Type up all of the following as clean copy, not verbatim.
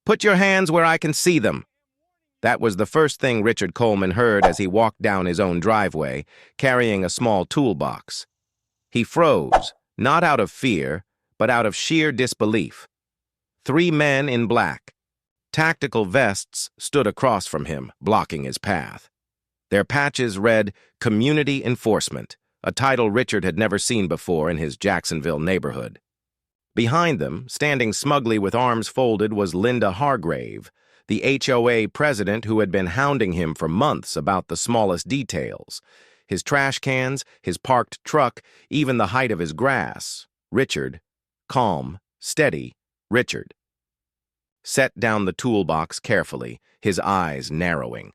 Put your hands where I can see them." That was the first thing Richard Coleman heard as he walked down his own driveway, carrying a small toolbox. He froze, not out of fear, but out of sheer disbelief. 3 men in black, tactical vests, stood across from him, blocking his path. Their patches read Community Enforcement, a title Richard had never seen before in his Jacksonville neighborhood. Behind them, standing smugly with arms folded, was Linda Hargrave, the HOA president who had been hounding him for months about the smallest details. His trash cans, his parked truck, even the height of his grass. Richard, calm, steady, Richard. Set down the toolbox carefully, his eyes narrowing.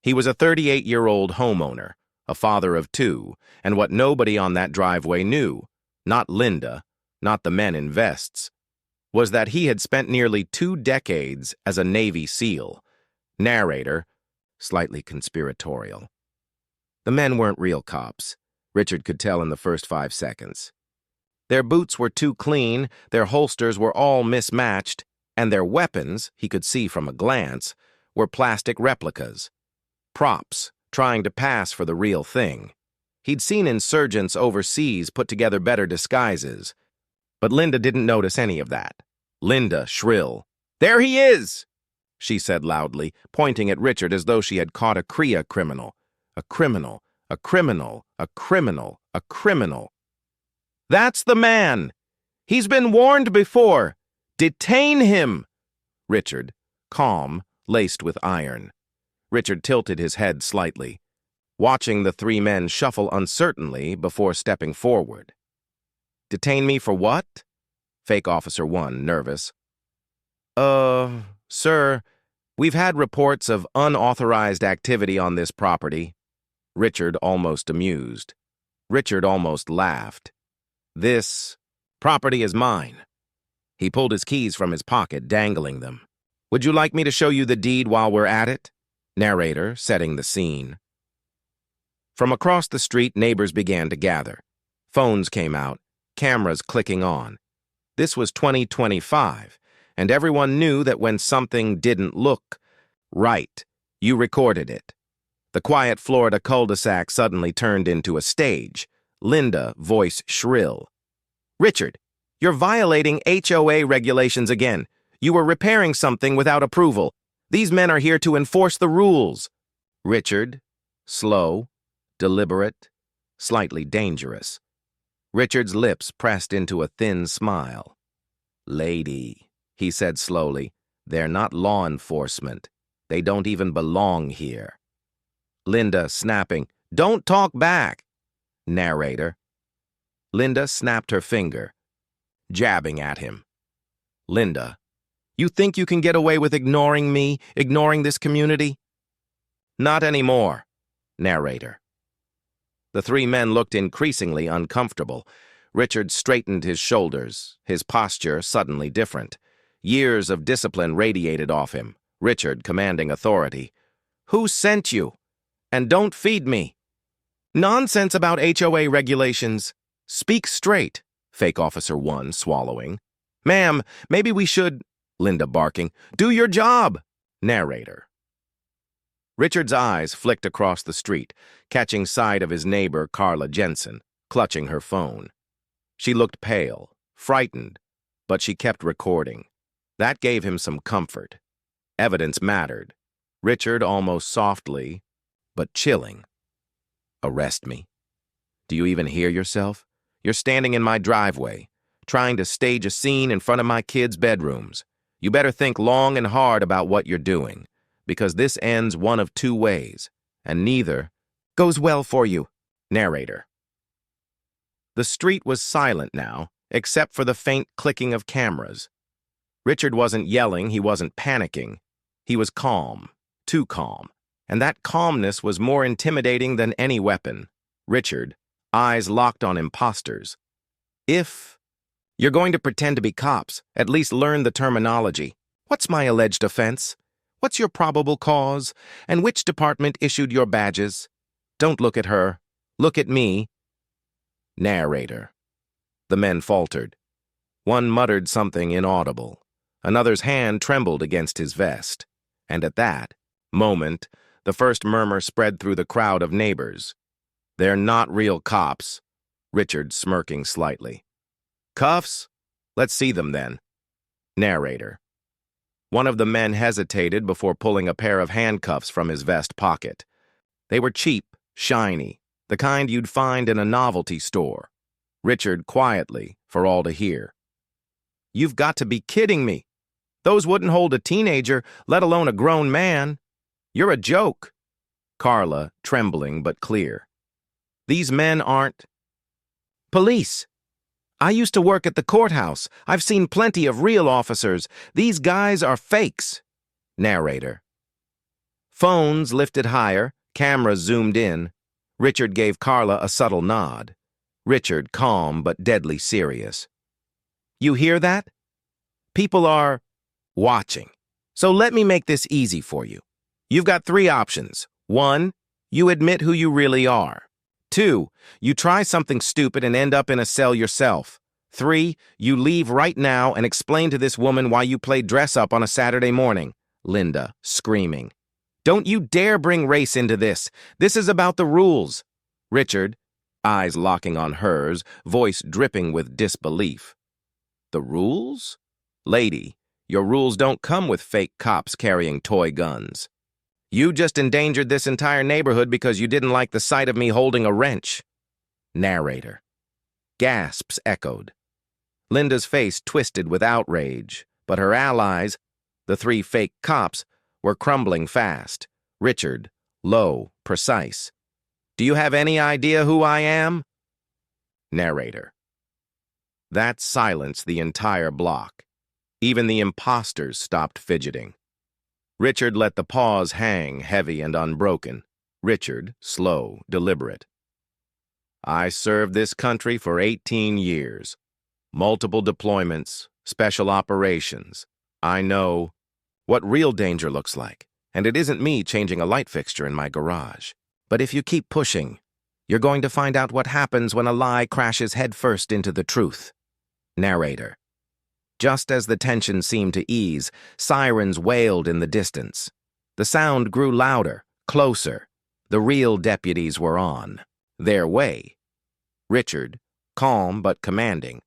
He was a 38-year-old homeowner, a father of 2, and what nobody on that driveway knew, not Linda, not the men in vests, was that he had spent nearly 2 decades as a Navy SEAL. Narrator, slightly conspiratorial. The men weren't real cops, Richard could tell in the first 5 seconds. Their boots were too clean, their holsters were all mismatched, and their weapons, he could see from a glance, were plastic replicas. Props, trying to pass for the real thing. He'd seen insurgents overseas put together better disguises, but Linda didn't notice any of that. Linda, shrill. "There he is!" she said loudly, pointing at Richard as though she had caught a CREA criminal. A criminal, a criminal, a criminal, a criminal. "That's the man! He's been warned before! Detain him!" Richard, calm, laced with iron. Richard tilted his head slightly, watching the 3 men shuffle uncertainly before stepping forward. "Detain me for what?" Fake Officer 1, nervous. Sir, we've had reports of unauthorized activity on this property." Richard almost amused. Richard almost laughed. "This property is mine." He pulled his keys from his pocket, dangling them. "Would you like me to show you the deed while we're at it?" Narrator, setting the scene. From across the street, neighbors began to gather. Phones came out, cameras clicking on. This was 2025, and everyone knew that when something didn't look right, you recorded it. The quiet Florida cul-de-sac suddenly turned into a stage. Linda, voice shrill. "Richard, you're violating HOA regulations again. You were repairing something without approval. These men are here to enforce the rules." Richard, slow, deliberate, slightly dangerous. Richard's lips pressed into a thin smile. "Lady," he said slowly, "they're not law enforcement. They don't even belong here." Linda, snapping, "Don't talk back." Narrator. Linda snapped her finger, jabbing at him. "Linda, you think you can get away with ignoring me, ignoring this community?" "Not anymore." Narrator. The 3 men looked increasingly uncomfortable. Richard straightened his shoulders, his posture suddenly different. Years of discipline radiated off him, Richard commanding authority. "Who sent you? And don't feed me." "Nonsense about HOA regulations. Speak straight," Fake Officer 1, swallowing. "Ma'am, maybe we should," Linda barking, "do your job." Narrator. Richard's eyes flicked across the street, catching sight of his neighbor Carla Jensen, clutching her phone. She looked pale, frightened, but she kept recording. That gave him some comfort. Evidence mattered. Richard almost softly, but chilling. "Arrest me? Do you even hear yourself? You're standing in my driveway, trying to stage a scene in front of my kids' bedrooms. You better think long and hard about what you're doing, because this ends one of 2 ways, and neither goes well for you." Narrator. The street was silent now, except for the faint clicking of cameras. Richard wasn't yelling, he wasn't panicking. He was calm, too calm, and that calmness was more intimidating than any weapon. Richard, eyes locked on imposters. "If you're going to pretend to be cops, at least learn the terminology. What's my alleged offense? What's your probable cause? And which department issued your badges? Don't look at her. Look at me." Narrator. The men faltered. One muttered something inaudible. Another's hand trembled against his vest. And at that moment, the first murmur spread through the crowd of neighbors. "They're not real cops," Richard smirking slightly. "Cuffs? Let's see them then." Narrator. One of the men hesitated before pulling a pair of handcuffs from his vest pocket. They were cheap, shiny, the kind you'd find in a novelty store. Richard quietly, for all to hear. "You've got to be kidding me. Those wouldn't hold a teenager, let alone a grown man. You're a joke." Carla, trembling but clear. "These men aren't..." "Police. I used to work at the courthouse. I've seen plenty of real officers. These guys are fakes." Narrator. Phones lifted higher, cameras zoomed in. Richard gave Carla a subtle nod. Richard, calm but deadly serious. "You hear that? People are watching. So let me make this easy for you. You've got 3 options. 1, you admit who you really are. 2, you try something stupid and end up in a cell yourself. 3, you leave right now and explain to this woman why you played dress-up on a Saturday morning." Linda, screaming. "Don't you dare bring race into this. This is about the rules." Richard, eyes locking on hers, voice dripping with disbelief. "The rules? Lady, your rules don't come with fake cops carrying toy guns. You just endangered this entire neighborhood because you didn't like the sight of me holding a wrench." Narrator. Gasps echoed. Linda's face twisted with outrage, but her allies, the 3 fake cops, were crumbling fast. Richard, low, precise. "Do you have any idea who I am?" Narrator. That silenced the entire block. Even the imposters stopped fidgeting. Richard let the pause hang heavy and unbroken. Richard, slow, deliberate. "I served this country for 18 years. Multiple deployments, special operations. I know what real danger looks like, and it isn't me changing a light fixture in my garage. But if you keep pushing, you're going to find out what happens when a lie crashes headfirst into the truth." Narrator. Just as the tension seemed to ease, sirens wailed in the distance. The sound grew louder, closer. The real deputies were on their way. Richard, calm but commanding.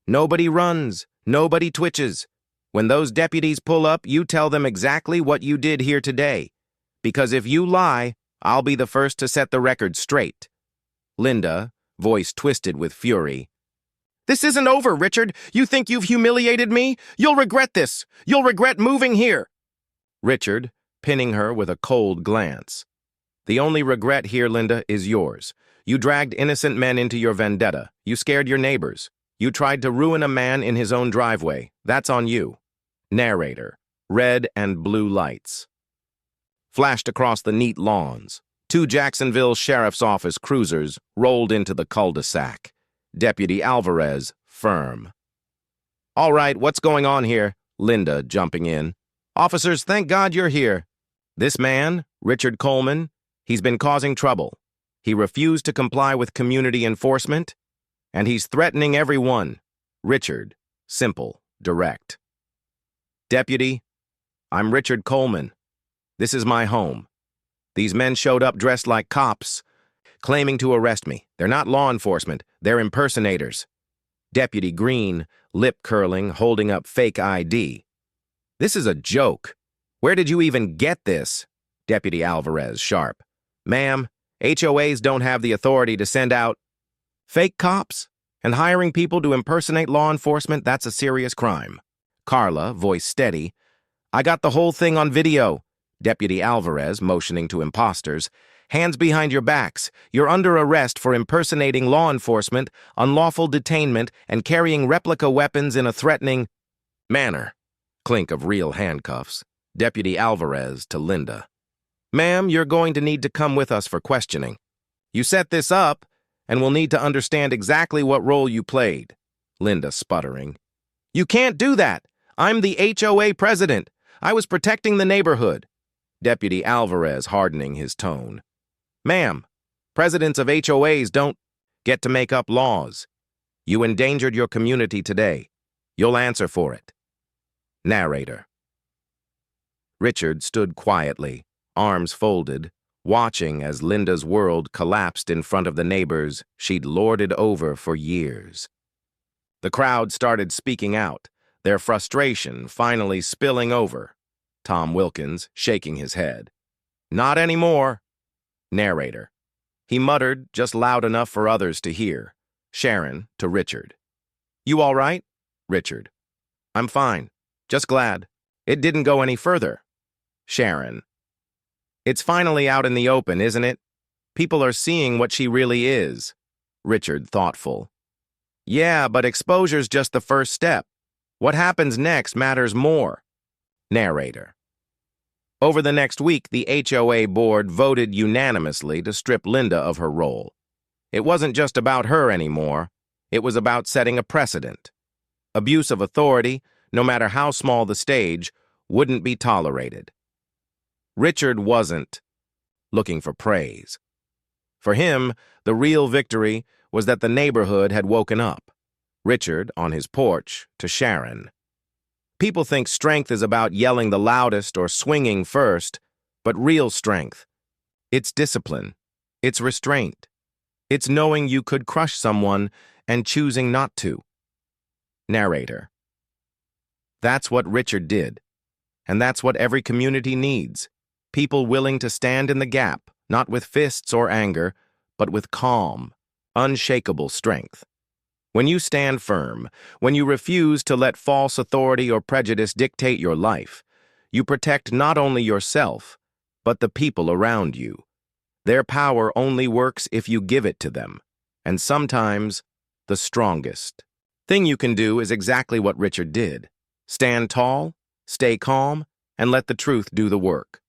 "Nobody runs, nobody twitches. When those deputies pull up, you tell them exactly what you did here today. Because if you lie, I'll be the first to set the record straight." Linda, voice twisted with fury. "This isn't over, Richard. You think you've humiliated me? You'll regret this. You'll regret moving here." Richard, pinning her with a cold glance. "The only regret here, Linda, is yours. You dragged innocent men into your vendetta. You scared your neighbors. You tried to ruin a man in his own driveway. That's on you." Narrator. Red and blue lights flashed across the neat lawns. 2 Jacksonville Sheriff's Office cruisers rolled into the cul-de-sac. Deputy Alvarez, firm. "All right, what's going on here?" Linda, jumping in. "Officers, thank God you're here. This man, Richard Coleman, he's been causing trouble. He refused to comply with community enforcement, and he's threatening everyone." Richard, simple, direct. "Deputy, I'm Richard Coleman. This is my home. These men showed up dressed like cops, claiming to arrest me. They're not law enforcement, they're impersonators." Deputy Green, lip curling, holding up fake ID. "This is a joke. Where did you even get this?" Deputy Alvarez, sharp. "Ma'am, HOAs don't have the authority to send out fake cops, and hiring people to impersonate law enforcement, that's a serious crime." Carla, voice steady. "I got the whole thing on video." Deputy Alvarez, motioning to imposters. "Hands behind your backs. You're under arrest for impersonating law enforcement, unlawful detainment, and carrying replica weapons in a threatening manner." Clink of real handcuffs. Deputy Alvarez to Linda. "Ma'am, you're going to need to come with us for questioning. You set this up, and we'll need to understand exactly what role you played." Linda sputtering. "You can't do that. I'm the HOA president. I was protecting the neighborhood." Deputy Alvarez hardening his tone. "Ma'am, presidents of HOAs don't get to make up laws. You endangered your community today. You'll answer for it." Narrator. Richard stood quietly, arms folded, watching as Linda's world collapsed in front of the neighbors she'd lorded over for years. The crowd started speaking out, their frustration finally spilling over. Tom Wilkins shaking his head. Not anymore. Narrator. He muttered just loud enough for others to hear. Sharon to Richard. You all right? Richard. I'm fine. Just glad. It didn't go any further. Sharon. It's finally out in the open, isn't it? People are seeing what she really is. Richard, thoughtful. Yeah, but exposure's just the first step. What happens next matters more. Narrator. Over the next week, the HOA board voted unanimously to strip Linda of her role. It wasn't just about her anymore. It was about setting a precedent. Abuse of authority, no matter how small the stage, wouldn't be tolerated. Richard wasn't looking for praise. For him, the real victory was that the neighborhood had woken up. Richard, on his porch, to Sharon. People think strength is about yelling the loudest or swinging first, but real strength, it's discipline, it's restraint, it's knowing you could crush someone and choosing not to. Narrator. That's what Richard did, and that's what every community needs. People willing to stand in the gap, not with fists or anger, but with calm, unshakable strength. When you stand firm, when you refuse to let false authority or prejudice dictate your life, you protect not only yourself, but the people around you. Their power only works if you give it to them, and sometimes the strongest thing you can do is exactly what Richard did. Stand tall, stay calm, and let the truth do the work.